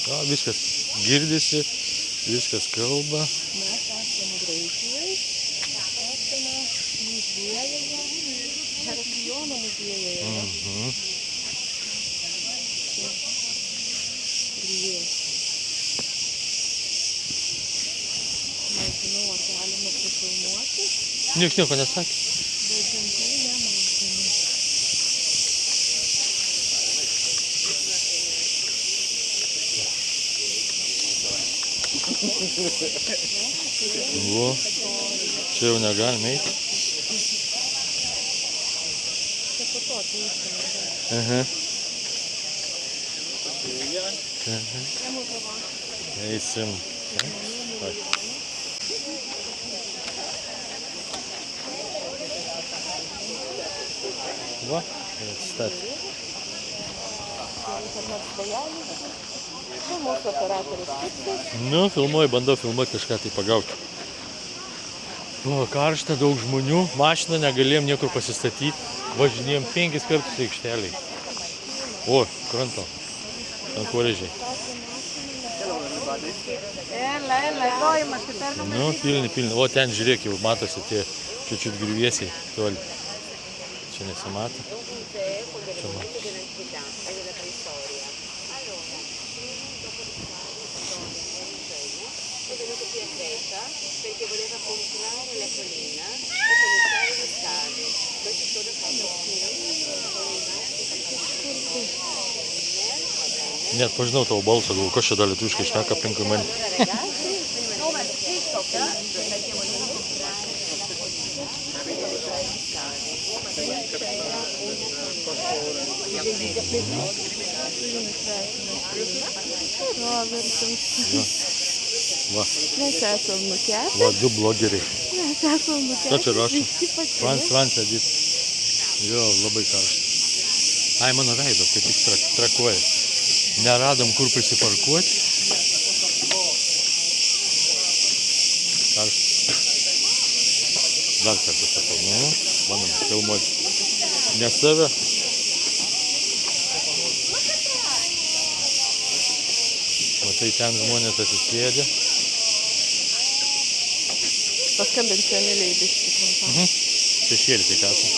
Jo, viskas girdisi, viskas kalba. Mes esame Graikijoje, esame muziejuje, Heraklijono muziejuje. Nežinau, ar galima prifilmuoti, Nieks nieko nesakė. bet ženklų nematome. O, čia jau negalime eiti. Čia po to ateisime. Aha. Eisim. Va, atstatė. Čia mūsų operatorius Kiptis. Nu, filmuoju, bandau filmuoti kažką tai pagauti. O, karšta, daug žmonių, mašiną negalėjom niekur pasistatyti, važinėjom 5 kartus aikšteliai. O, kranto, kankorėžiai. Nu, pilni. O, ten žiūrėk, jau matosi tie čiut griuvėsiai, toli. Čia nesimato. Čia mato. Net pažinau tavo balsą, galvoju, kas čia dar lietuviškai šneka aplinkui mane. Va. Mes esam nukepę. Va, du blogeriai. Mes esam nukepę. Ką čia rašo? Visi pakeliui. Frans edit. Jo, labai karšta. Ai, mano veidas, tai tik trakuoja. Neradom kur prisiparkuoti. Karšta. Dar kartą sakau, nu, bandom filmuoti. Ne save. Matai, ten žmonės atsisėdė. Paskambinsiu Emilijai biškį trumpam. Šešėlį tik esam.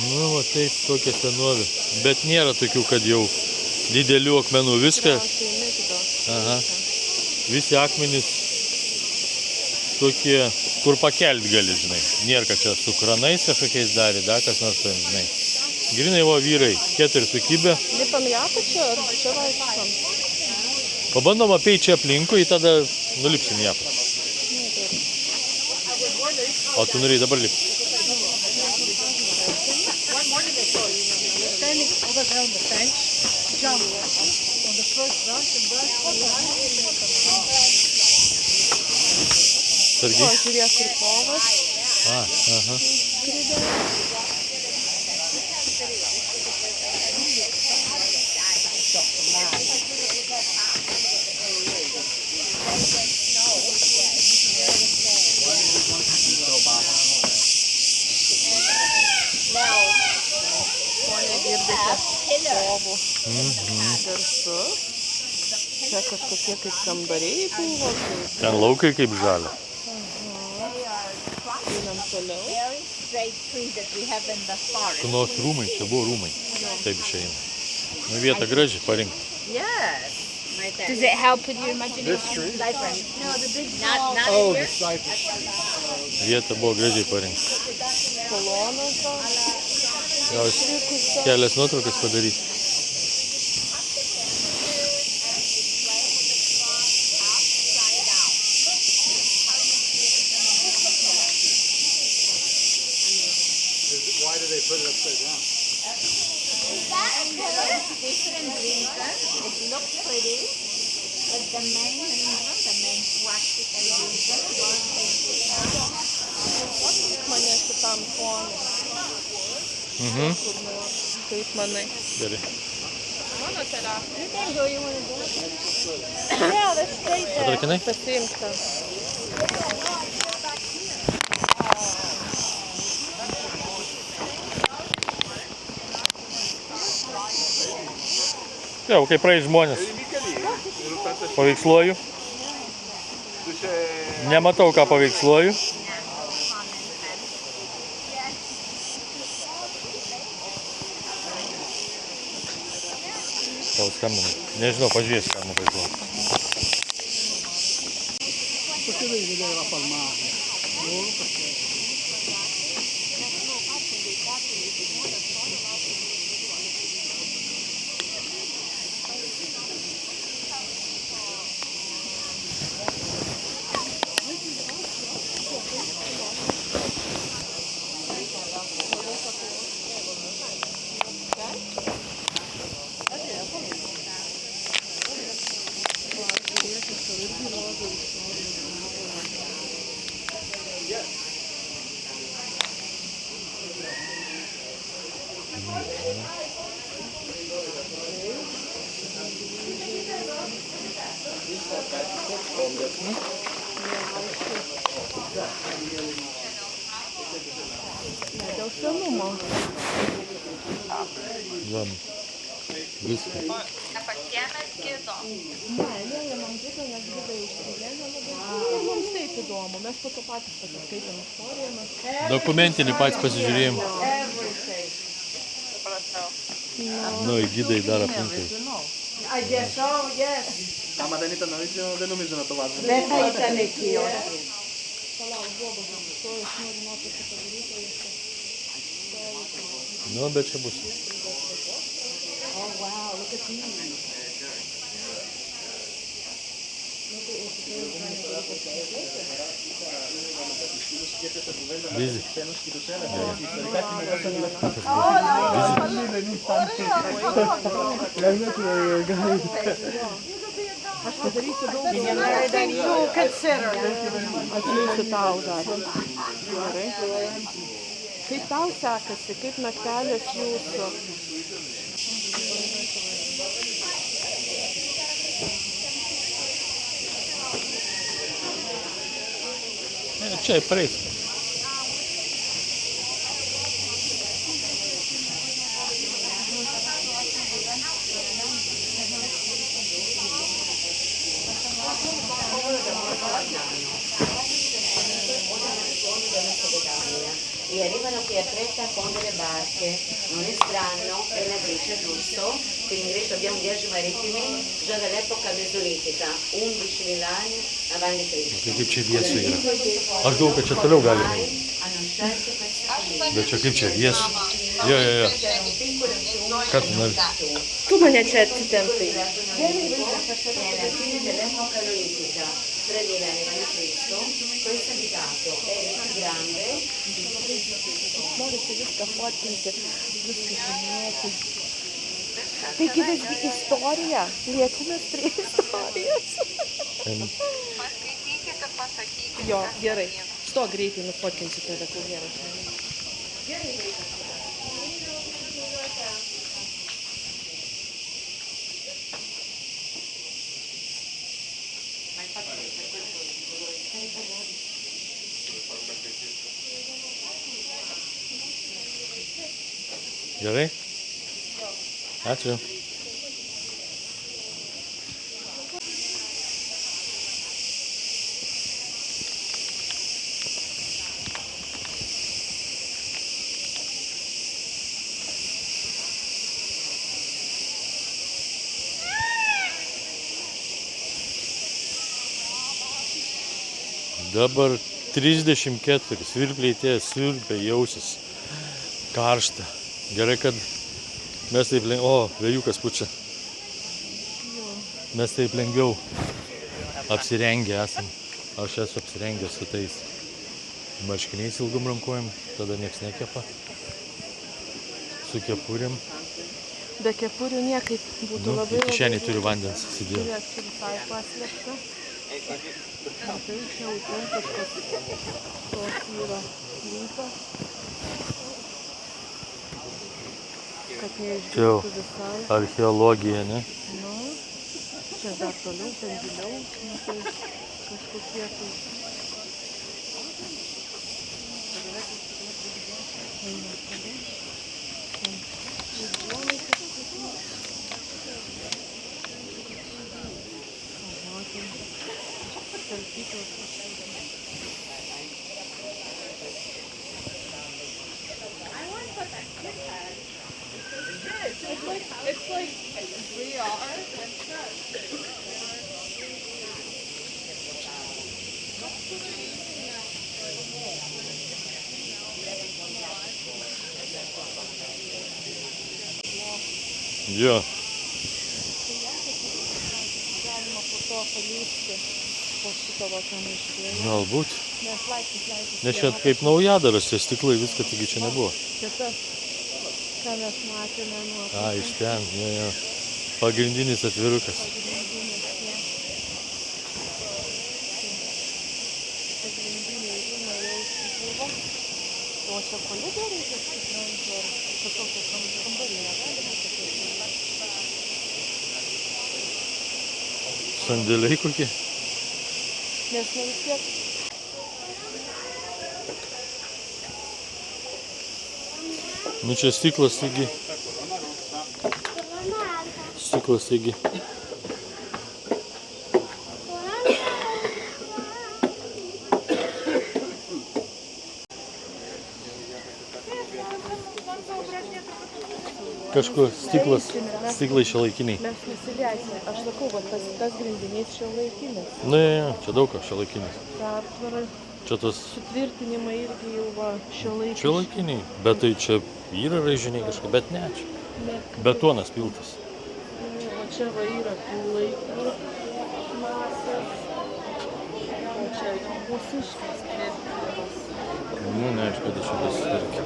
Nu, va taip, tokia senovė. Bet nėra tokių, kad jau didelių akmenų viską. Aha. Visi akmenys tokie, kur pakelt gali, žinai. Nėra, kad čia su kranais kažkokiais darė, da, kas nors ten, žinai. Grinai, va, vyrai, 4 sukibę. Lipam į apačią ar čia vaikštam? Pabandom apeit čia aplinkui, tada nulipsim į apačią. O tu norėjai dabar lipti? Sargiai? O, žiūrėk, kur kovas. Aha. Pone, girdite kovų garsus. Čia kažkokie kaip kambariai buvo. Ten laukai kaip žalia. Einam toliau. Kunos rūmai, čia buvo rūmai. Taip išeina. Nu, vietą gražiai parinkti. Does it help with your imagination? No, the big not the cypress. Vietą buvo gražiai parinkti. Kolonas. Gal kelias nuotraukas padaryti. Why do they put it upside down? different reason. It looks pretty, but the main reason, the main practical reason was Mane šitam fonui. Kaip manai? Gerai. Mano telefon. You can go, you want to go? Yeah, let's stay there. Atrakinai? Pasiimk tą. Jau, kai praeis žmonės. Paveiksluoju. Nematau, ką paveiksluoju. Tau skambina. Nežinau, pažiūrėsiu, ką nupaizuoju. Perché devi vedere la palmata? Loro perché... Dėl senumo. Jam. Viską. Nepasiėmęs gido. Ne, neėmėm gido, nes gidai užsiėmė labai. Ir mums taip įdomu. Mes po to patys pasiskaitėm istoriją. Dokumentinį patys pasižiūrėjom. Nu, į gidai dar aplinkai. Adesso, yes. Ah, ma Danita δεν νομίζω να το βάζουν. Δεν θα ήταν εκεί, όχι. Nu, bet čia bus. Oh, wow, look at these. Busy. Aš padarysiu daug. You consider. Atsiųsiu tau dar. Gerai. Kaip tau sekasi, kaip naktelės jūsų? Čia praeis. E arrivano qui a fretta con delle barche, non è strano, è la Grecia giusto, che in Grecia abbiamo viaggi marittimi già dall'epoca mesolitica, 11.000 anni avanti Cristo. Tai kaip čia viesu yra. Aš galvoju, kad čia toliau galime. Hanno scelto questa Bet čia kaip čia viesu. Jo. Ką tu nori? Tu mane čia atsitempai. è alla fine dell'epoca neolitica, 3.000 anni avanti Cristo, questo abitato è il più grande. Norisi viską fotkinti, viską žinoti. Taigi visgi istorija, liečiamės prie istorijos. Paskaitykit ir pasakykit. Jo, gerai. Sto greitai nufotkinsiu tave, kol geras. Gerai? Ačiū. Dabar 34, svirpliai tie svirpia jausis. Karšta. Gerai, kad mes taip lengviau, vėjukas pučia. Mes taip lengviau apsirengę esam. Aš esu apsirengęs su tais marškiniais ilgom rankuojam, tada nieks nekepa. Su kepurėm. Be kepurių niekaip būtų labai Kišeniai turi vandens įsidėjo. Žiūrėk, čia visai paslėpta. Tai čia autentiškas tos yra lypas. Kad neišgirtų visai. Archeologija, ne? Nu, čia dar toliau, ten giliau. Nu, tai kažkokie tai. Eina toliau. Ten užuolai kažkokie. It's like 3 hours. Jo. Galima po to palysti po šito va pamiškėje. Galbūt. Nes laiptis. Nes čia kaip naujadaras, čia stiklai, viską taigi čia nebuvo. Čia tas, ką mes matėme nuo A, iš ten, jo. Pagrindinis atvirukas. pagrindiniai rūmai jau buvo. O čia koridoriai, kaip suprantu, ar kažkokie kambariai negali būti tokie. Sandėliai kokie. Nes ne vis tiek. Nu čia stiklas taigi. Stiklas taigi. Kažkur stiklai šiuolaikiniai. Mes nusileisime. Aš sakau, va, tas grindinys šiuolaikinis. Nu, jo, čia daug kas šiuolaikinis. Pertvarai, Čia tas sutvirtinimai irgi jau va šiuolaikinis. šiuolaikiniai, bet tai čia yra raižiniai kažkaip, bet ne čia. Betonas piltas. O čia va yra tų laikų masės. O čia mūsiškas tvirtinimas. Nu, neaišku, kad šitas irgi.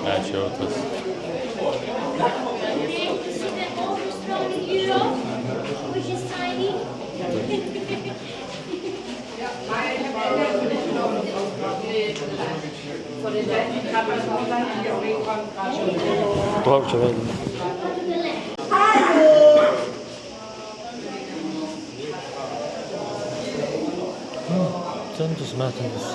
Ne, čia jau tas. Which is tiny. Palauk, čia vėl. Centus metantis.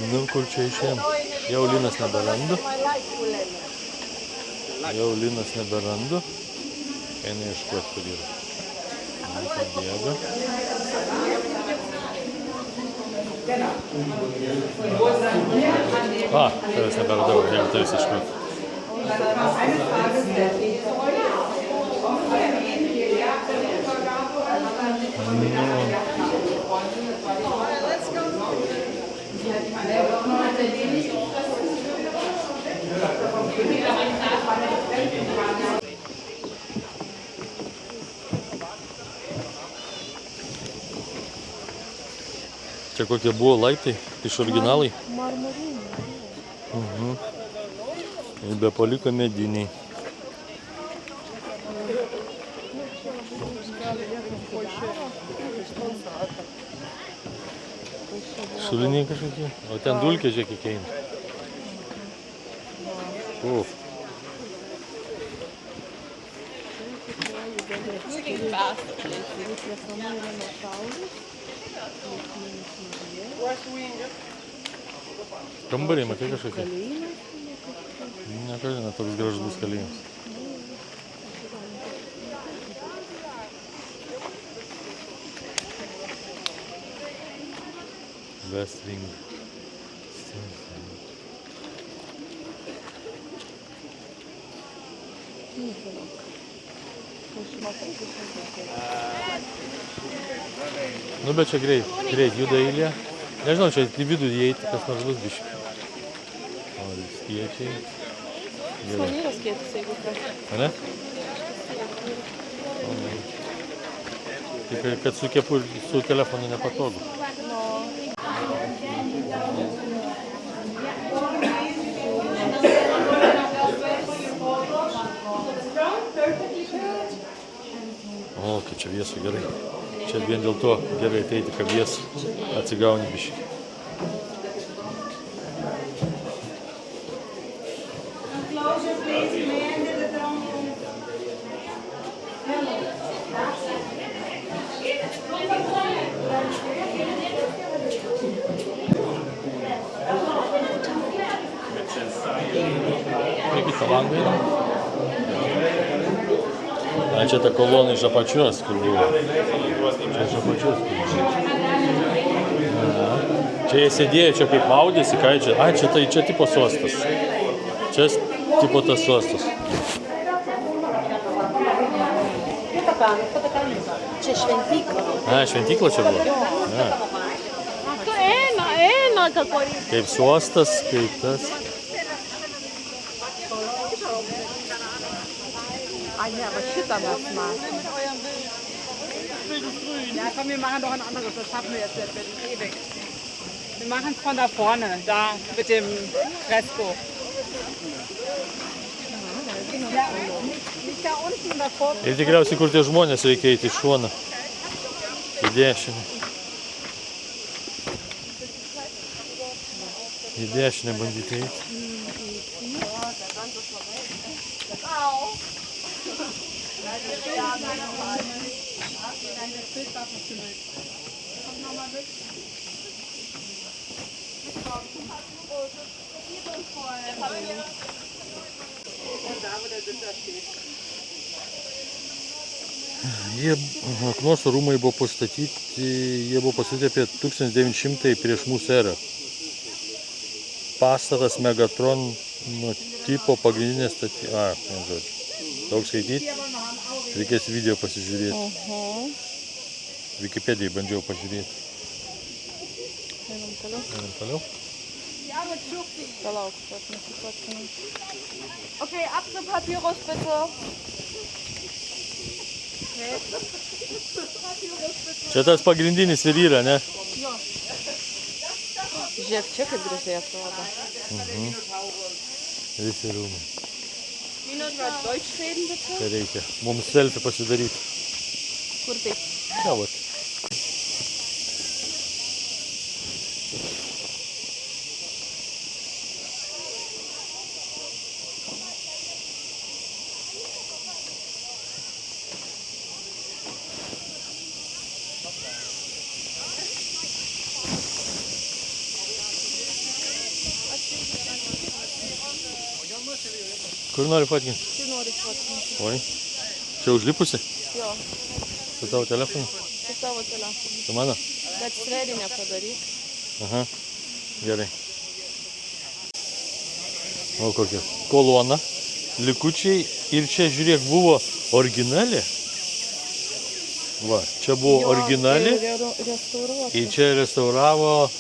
Nu, kur čia išėjom? Jau Linas neberandu. Jau Linas neberandu. Eina ieškoti, kur yra. Nu, pabėga. A, tavęs neberadau, jau tavęs ieškoti. Čia kokie buvo laiptai iš originalai. Marmuriniai. Ir be paliko mediniai. Šuliniai kažkokie. O ten dulkė, žiūrėk, kiek eina. Uf. Kambariai, matai kažkokie? Nekalina, toks gražus bus kalėjimas. West Wing. Nu, bet čia greit juda eilė. Nežinau, čia į vidų įeiti, kas nors bus biški. O, skiečiai. Gerai. Smalyras skėtis, jeigu kas. A ne? O, ne. Tik, kad su telefonu nepatogu. No. čia vėsu gerai. Čia vien dėl to gerai ateiti, kad vėsu atsigauni biškį. Kaip į tą langą yra? A, čia ta kolona iš apačios, kur buvo. Čia iš apačios, kur buvo. Aha. Čia jie sėdėjo, čia kaip maudėsi, ką čia. A, čia tai čia tipo sostas. Čia tipo tas sostas. Čia šventykla. A, šventykla čia buvo? A. Eina, kako reikia. Kaip sostas, kaip tas. Ai, ne, va šitą mes matome. Ja, komm, wir machen doch ein anderes. Das schaffen wir jetzt nicht. Wir sind eh weg. Wir machen es von da vorne, da mit dem Fresko. Ja, nicht da unten davor. Ir tikriausiai, kur tie žmonės reikia eiti iš šoną. Į dešinę. Į dešinę bandyti eiti. Knoso rūmai buvo pastatyti apie 1900 prieš mūsų erą. Pastatas Megatron tipo pagrindinė statybos. Žodžiu. Daug skaityti. Reikės video pasižiūrėti. Wikipedijai bandžiau pažiūrėti. Einam toliau. Einam toliau. Palauk, kad nesipatkinam. Okay, Apfelpapyrus bitte. Čia tas pagrindinis ir yra, ne? Žiūrėk, čia kaip gražiai atrodo. Visi rūmai. Deutsch reden bitte. Čia reikia mums selfie pasidaryti. Kur tai? Čia vat. Kur nori fotkinti? Čia noriu fotkinti. Oi. Čia užlipusi? Jo, Su tavo telefonu? su tavo telefonu. Su mano? Bet sredį nepadaryk. Aha. Gerai. O kokia kolona. Likučiai. Ir čia, žiūrėk, buvo originali. Va, čia buvo originali. Restauruota. Ir čia restauravo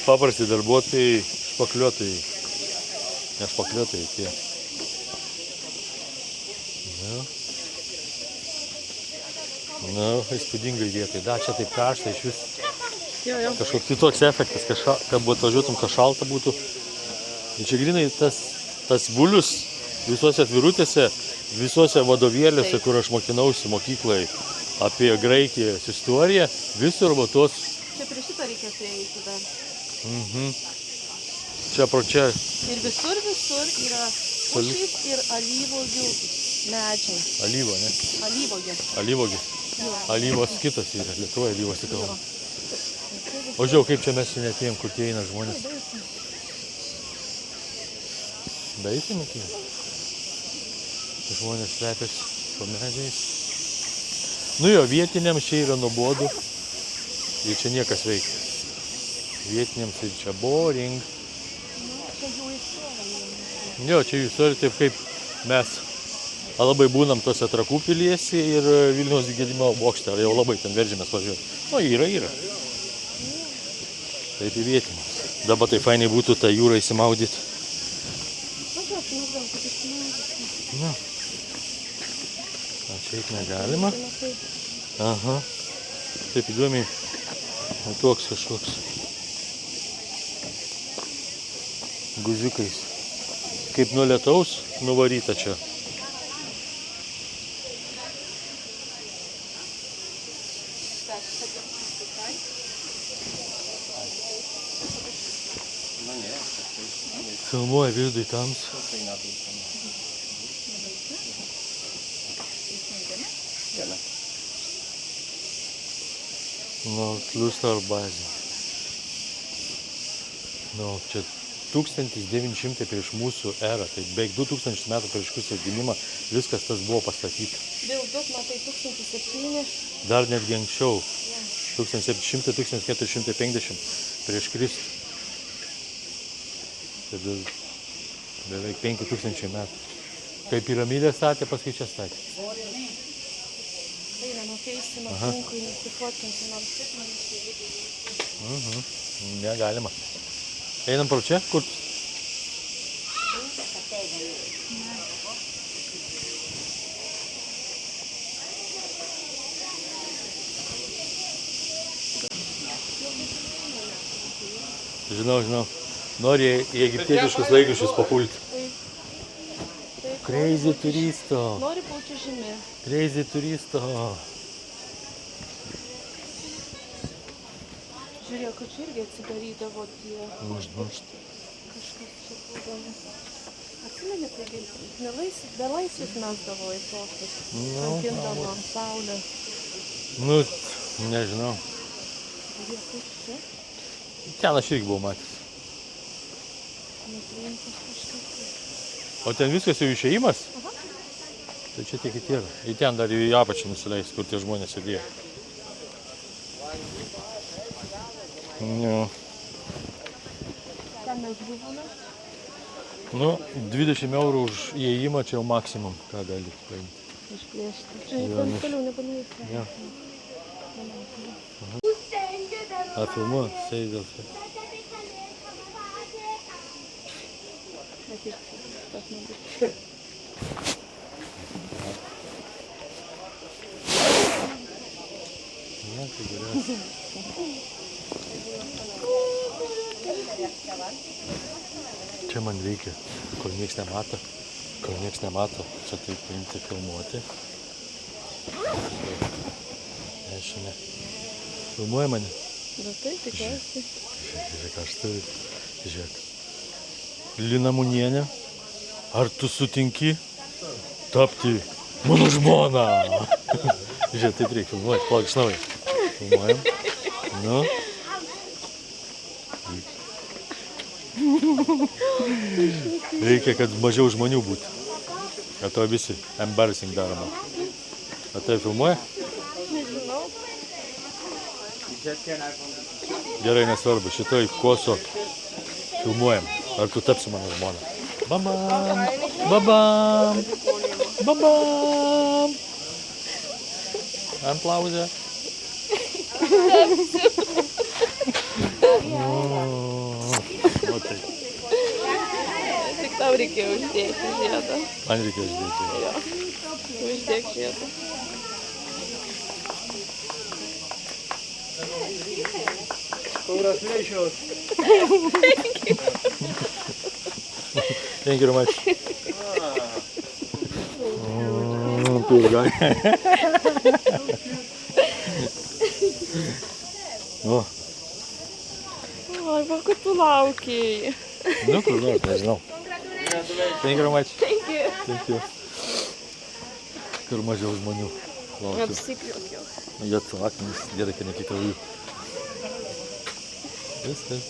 paprasti darbuotojai, špakliuotojai. Ne špakliuotojai tie. Na, įspūdingai vietai. Da, čia taip karšta iš vis. Kažkoks kitoks efektas, kad buvo atvažiuotum, kad šalta būtų. Ir čia grinai tas bulius visose atvirutėse, visose vadovėliuose, kur aš mokinausi mokyklai apie Graikijos istoriją, visur va tos. Čia prie šitą reikia prieiti dar. Čia pro čia. Ir visur yra pušys ir alyvogių medžiai. Alyvo, ne? Alyvogių. Alyvogių. Alyvos kitos yra, Lietuvoje alyvos tik kalba. O žiūrėjau, kaip čia mes netėjom, kur tie eina žmonės. Beeisim atėjom. Žmonės slepiasi po medžiais. Nu jo, vietiniams čia yra nuobodu. Ir čia niekas veikia. Vietiniams ir čia boring. Jo, čia jų istorija taip kaip mes labai būnam tose Trakų piliesi ir Vilniaus Gedimino bokšte, jau labai ten veržėmės važiuoti. O, yra. Taip į vietinius. Dabar tai fainiai būtų tą jūrą įsimaudyti. Na. Čia eiti negalima. Aha. Taip įdomiai. Toks kažkoks. Guziukais. Kaip nuo lietaus nuvaryta čia. Filmuoja vidų į tamsą. Nu, plius ar bazė. Nu, čia 1900 prieš mūsų erą, tai beveik 2000 metų prieš Kristaus gimimą viskas tas buvo pastatyta. Bildos, matai, 1007. Dar netgi anksčiau, 1700-1450 prieš Kristų. Tai beveik 5000 metų. Kai piramidę statė, paskui čia statė. Einam, apeisim aplinkui, nesifotkinsim nors. Negalima. Einam pro čia, kur? Žinau. Nori į egiptietiškus laikraščius papulti. Crazy turisto. Nori būti žymi. Crazy turisto. Žiūrėk, kad čia irgi atsidarydavo tie kažkas čia būdavo. Atsimeni, taigi belaisvis mesdavo į tokius. Kankindavo saulę. Nu, nežinau. Žiūrėk, kaip čia. Ten aš irgi buvau matęs. Nepriimtas kažkas. O ten viskas jau išėjimas? Tai čia tiek ir. Į ten dar į apačią nusileis, kur tie žmonės sėdėjo. Ten mes buvome. Nu, 20 eurų už įėjimą čia jau maksimum, ką gali paimti. Išplėšti. Ten toliau nepaneisi. Jo. A filmuo, sėdėl. Tas nebus. Na, tai geriausia. Čia man reikia, kol nieks nemato, čia taip paimti filmuoti. Nežinau. Filmuoja mane? Na tai, tikriausiai. Žiūrėk, aš turiu. Žiūrėk. Lina Munienė, ar tu sutinki tapti mano žmona? Žiūrėk, taip reikia filmuoti, palauk iš naujo. Filmuojam. Nu. Reikia, kad mažiau žmonių būtų. O to visi embarrassing daroma. O tai filmuoja? Nežinau. Gerai, nesvarbu, šitoj koso filmuojam. Ar tu tapsi mano žmona? Babam! Babam! Babam! Aplauzė. O tai. Tik tau reikėjo uždėti žiedą. Man reikia uždėti. Jo. Uždėk žiedą. Congratulations. Thank you very much. Poor guy. O. Oi, va, kad tu laukiai. Nu, kur nors, nežinau. Thank you very much. Thank you. Kur mažiau žmonių laukia. Apsikriuk jau. Jie akmenys, gerai, kad nekitau jų. Viskas.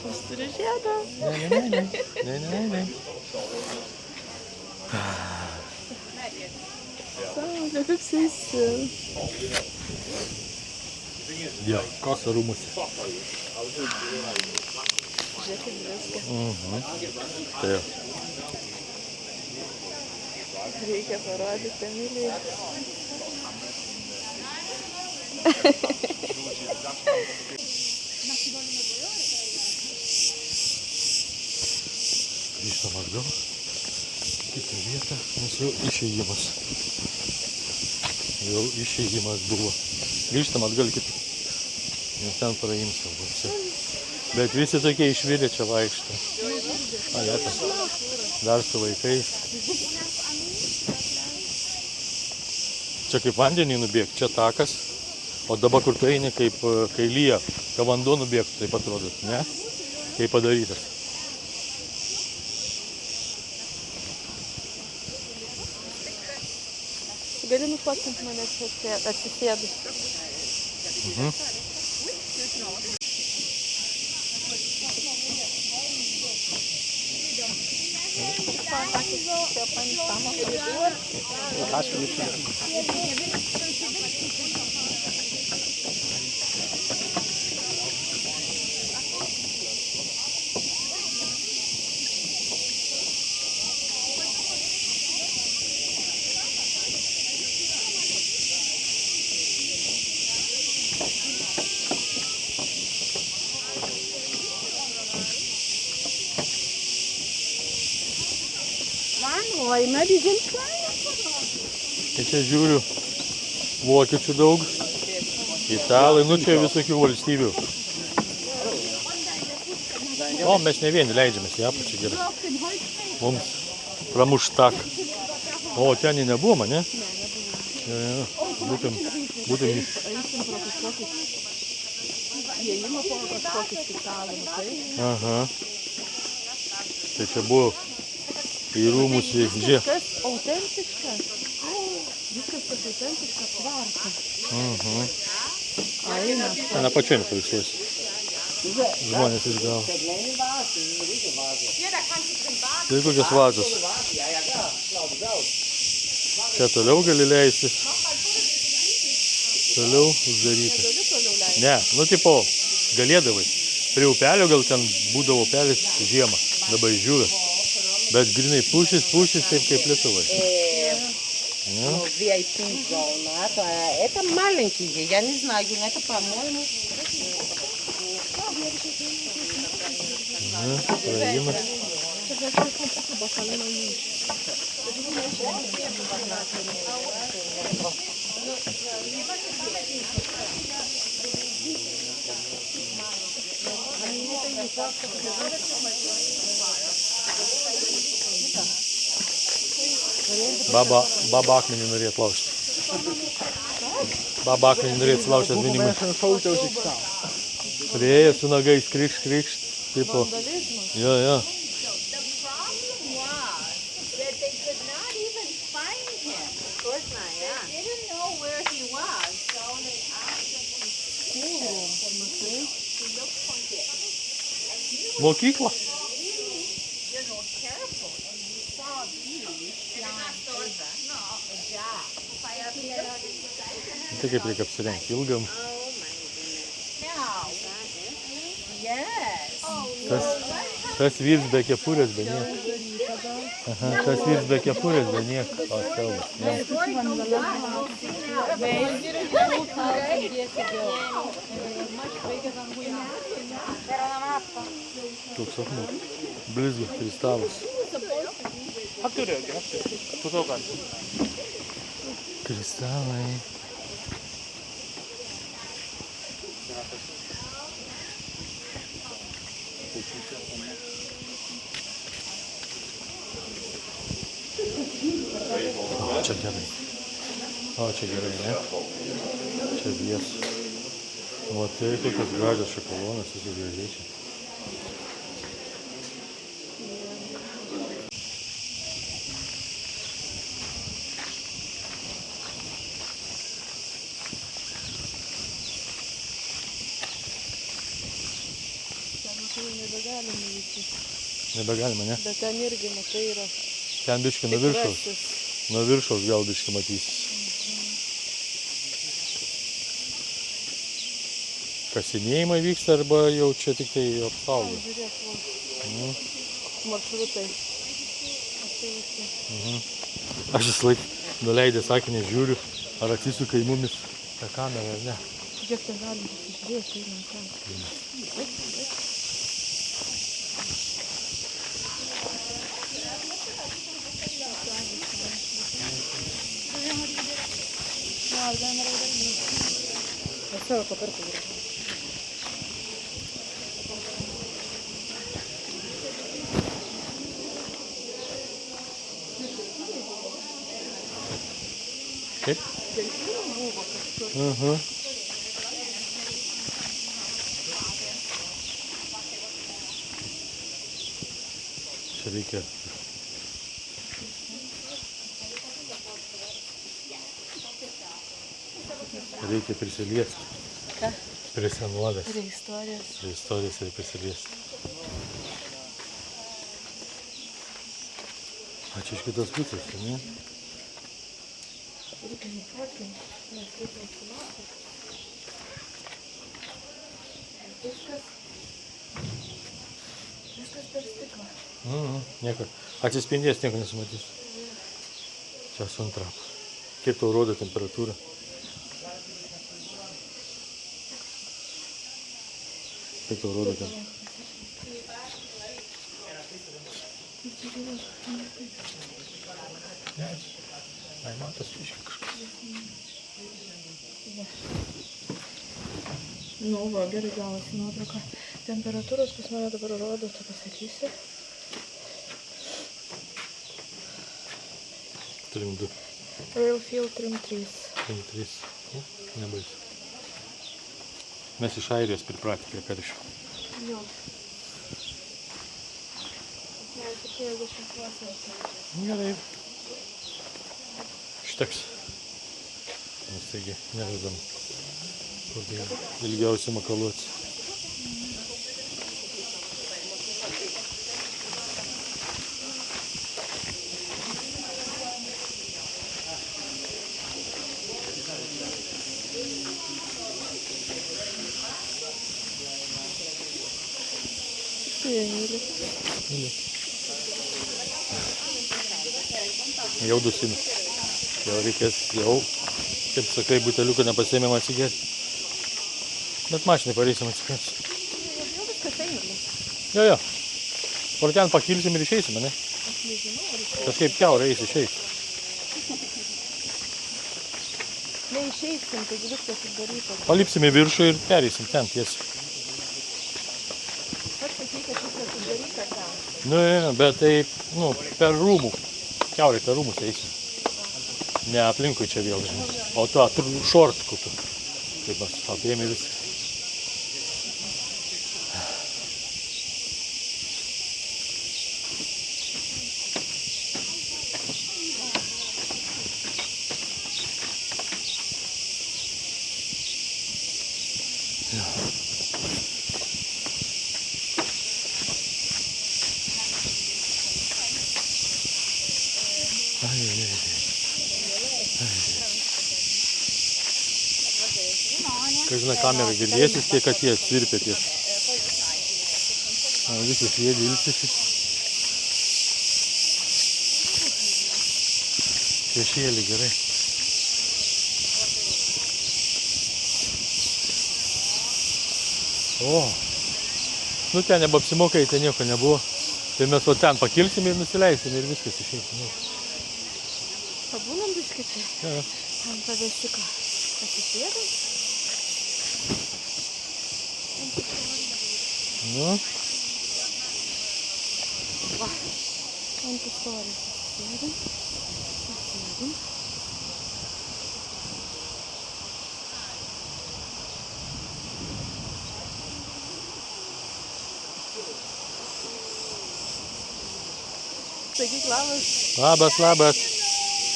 Aš turiu žiedą. Ne. Saulė, kaip saisi. Jo, koso rūmuose. Žiūrėk, kaip viskas. Tai jau. Reikia parodyti Emilijai. Grįžtam atgal. Kitą vietą, nes jau išėjimas. Buvo. Grįžtam atgal kitą. Nes ten praeims jau. Bet visi tokie išvirė čia vaikšto. A, jie ten. Dar su vaikais. Čia kaip vandenį nubėgti, čia takas. O dabar kur tu eini, kaip kai lyja, kad vanduo nubėgtų, taip atrodo, ne? kai padarytas. Gali nufotkint mane čia atsisėdus. Tai čia žiūriu, vokiečių daug, italai, nu čia visokių valstybių. O, mes ne vieni leidžiamės į apačią gerai. Mums pramuštak. O, ten jį nebuvo, ne? Ne. Būtum jį. Įėjimą po kažkokį specialų, tai? Aha. Tai čia buvo į rūmus į žiūrė. Viskas autentiška. Viskas tas autentiška tvarka. Aina. Ten apačioj nepavyksuosi. Žmonės išgavo. Tai kokios vazos. Čia toliau gali leisti. Toliau uždaryti. Ne, nu tipo, galėdavai. Prie upelio gal ten būdavo upelis žiemą. Dabar žiūrės. Bet grinai pušis, taip kaip Lietuvai. VIP зона. Это маленькие, я не знаю, это, по-моему... Praėjimas. Baba akmenį norėt laužti. Baba akmenį norėt laužti atminimui. Priėjęs su nagais krikšt. Tipo. Jo. The problem was that they could not even find him. Of course not, yeah. They didn't know where he was, so they asked him to look for him. Mokykla. Careful, and you saw these Tai kaip reikia apsirengti ilgam. Tas vyrs be kepurės, be nieko. Aha, tas vyrs be kepurės, be nieko. O, siaubas. Toks akmuo. Blizga, kristalas. Kristalai. Čia gerai. O, čia gerai, ne? Čia vies. O tai kokios gražios šokolonas, visi gražiai čia. Nebegalima, ne? Bet ten irgi, matai, yra Ten biški nuo viršaus. Nuo viršaus gal biški matysis. Kasinėjimai vyksta arba jau čia tik tai apsaugo. Žiūrėk, va. Maršrutai. Aš vis laik nuleidęs sakinį žiūriu, ar atsisuka į mumis tą kamerą ar ne. Žiūrėk, ten galim pasižiūrėti, einam ten. Kaip? Aha. Čia reikia. Reikia prisiliesti. Ką? Prie senovės. Prie istorijos. Prie istorijos reikia prisiliesti. A čia iš kitos pusės, ne? Reikia nufotkinti, nes reikia atsilaukti. Viskas per stiklą. Nieko. Atsispindės, nieko nesimatys. Čia su antrap. Kiek tau rodo temperatūrą? Kiek tau rodo temperatūrą? Ai, matas iškai kažkas. Nu, va, gerai gavosi nuotrauka. Temperatūros pas mane dabar rodo, tu pasakysi. Turim 2. Railfield 3-3. 3. Nebaisu. Mes iš Airijos pripratę prie karščių. Jo. Ne, 70 procentų. Gerai. Užteks. Mes taigi nevedam kur ilgiausiai makaluoti. Jau dusinu. Jau reikės, kaip sakai, buteliuką nepasėmėm atsigerti. Bet mašinai pareisim atsigerti. Jau viskas eina. Jo. Por ten pakilsim ir išeisim, ne? Aš nežinau, ar išeis. Kažkaip kiaurai eis išeit. Neišeisim, taigi viskas uždaryta. Palipsim į viršų ir pereisim ten tiesiai. Pats sakai, kad viskas uždaryta ten. Nu, bet tai, per rūmų. Kiaurai per rūmus eisim. Ne aplinkui čia vėl, žinai. O tu, šortku tu. Kaip mes apėmė viską. Kažina kamera girdėsis, kiek kad jie svirpė ties. Visi sėdi, ilsisi. Šešėlį gerai. O, ten nebeapsimokai, ten nieko nebuvo. Tai mes va ten pakilsim ir nusileisim ir viskas išeisim. Pabūnam biškį čia? Ja. Ant pavėsiko. Atsisėdam? Nu, Va, ant istorijos atsisėdam. Atsisėdam. Sakyk labas. labas.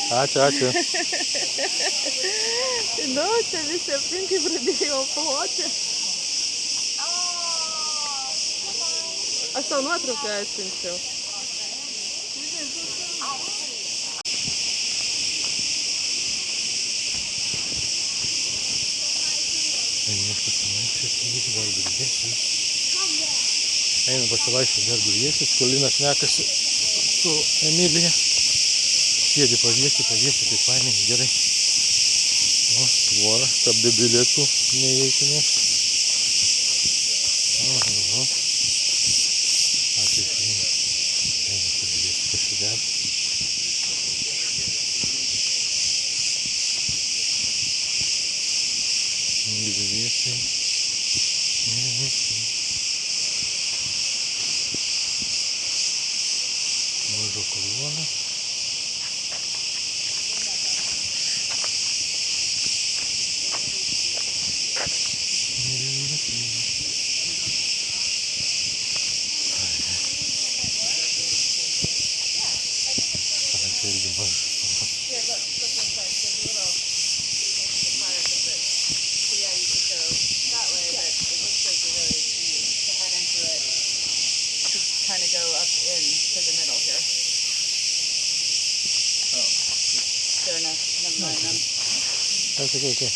Ačiū. Nu, čia visi aplinkai pradėjo ploti. Aš tau nuotrauką atsiunčiau. Einu pasivaikščioti dar Gurjėsis, Kolinas šnekasi su Emilija. Sėdi paviesi, tai fainai, gerai. O, tvora, kad be bilietų neįeitumės. Aha. Ačiū, žinai. Einu pažiūrėti, pasidėti. Gurjėsiai. Mažo kolona. into the middle here. Oh. Fairness, never mind then. That's okay.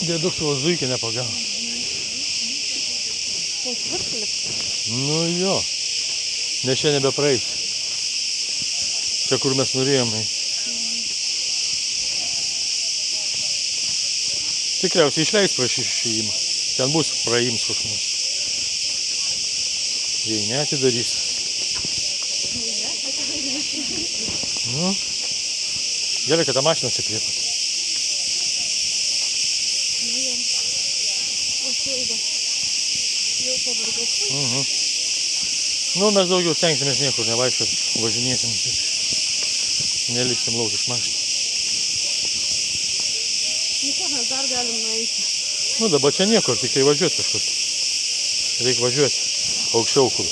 Dėduk savo zuikį nepagavo. Nu jo, nes čia nebepraeis. Čia kur mes norėjome. Tikriausiai išleis prieš išėjimą. Ten bus praėjims koks nors. Jei neatidarys. Nu, gerai, kad ta mašina atsikvėpa. Nu, mes daugiau stengsimės niekur nevaikščiot, važinėsim. Neliksim lauk iš mašinos. Nu ką, mes dar galim nueiti. Nu, dabar čia niekur, tik tai važiuoti kažkur. Reikia važiuoti aukščiau, kur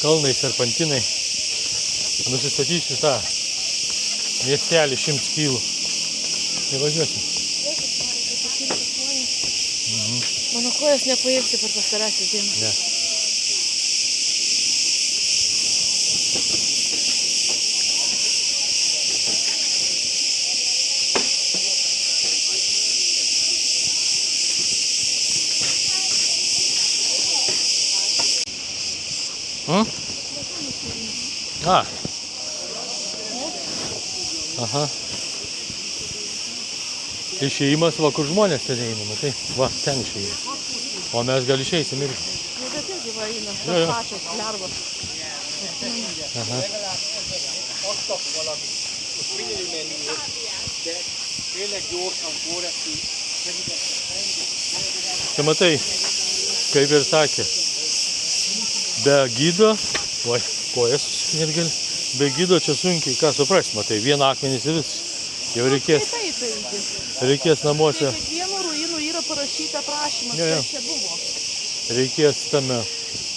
kalnai, serpantinai. Nusistatysiu tą miestelį 100 kilų. Tai važiuosim. Mano kojas nepailgsi per pastarąsias dienas. Ne. A. Aha. Išėjimas, va, kur žmonės ten eina, matai? Va, ten išėjimas. O mes gal išeisim ir... Nu, bet irgi va eina, Jo, jo. tas pačios lervos. Aha. Tai matai, kaip ir sakė, be gido, oi, kojas susinergėlė, be gido čia sunkiai, ką suprast, matai, vieną akmenys ir vis. Jau reikės namuose, Kiekvieno ruinų yra parašyta prašymas, Jo, jo. kas čia buvo. reikės tame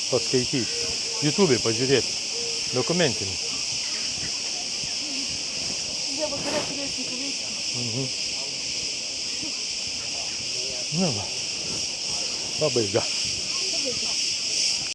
paskaityti. YouTube'ai pažiūrėti, dokumentinį. Jie vakare turėsim paveikti. Nu va, pabaiga.